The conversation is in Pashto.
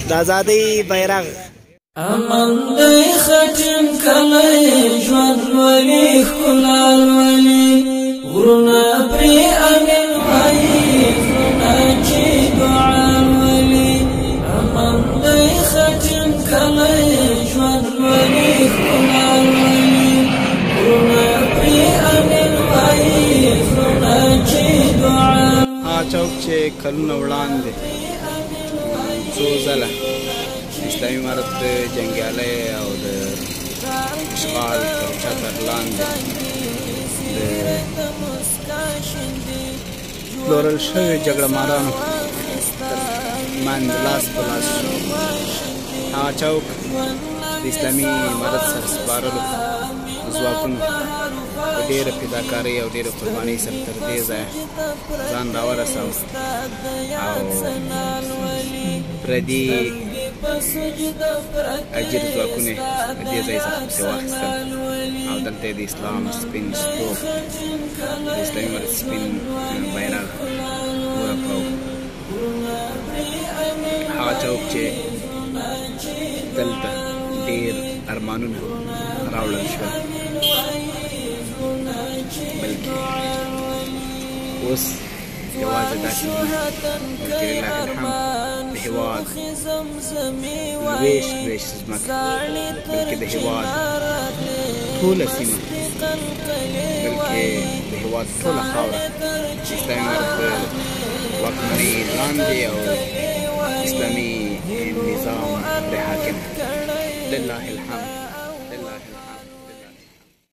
د ازادۍ بیرغ امن دی ختم کلی ژوند ولي ښکلا ولي غرونه پرې امن وایي زړونه چې دعا ولي امن دی ختم کلی ژوند ولي ښکلا ولي غرونه پرې امن وایي زړونه چې دعا چوک چې کلونه وړاندې څو ځله اسلامي امارت د جنګیالۍ او د اشغال تر چتر لاندې د پلورل شویو جګړه مارانو تر منځ لاس په لاس شو. هغه چوک د اسلامي امارت سره سپارلو ځواکونو په ډېره فداکارۍ او ډېره قربانۍ سره تر دې ځایه ځان راورساوه او پردي اجر ځواکونه د دې ځای څخه پسې واخیستل او دلته یې د اسلام سپین ستوپ د اسلامي امارت سپین بیرغ ورپاوه. هغه چوک چې دلته ډېر ارمانونه راوړل شول بلکې اوس یوازې داسې نه بلکې لله الحمد د هېواد لویشت ځمکه بلکې د هېواد ټوله سیمه بلکې د هېواد ټوله خاوره چې اسلامي امارت د واکمنۍ لاندې او اسلامي نظام پرې حاکم لله الحمد.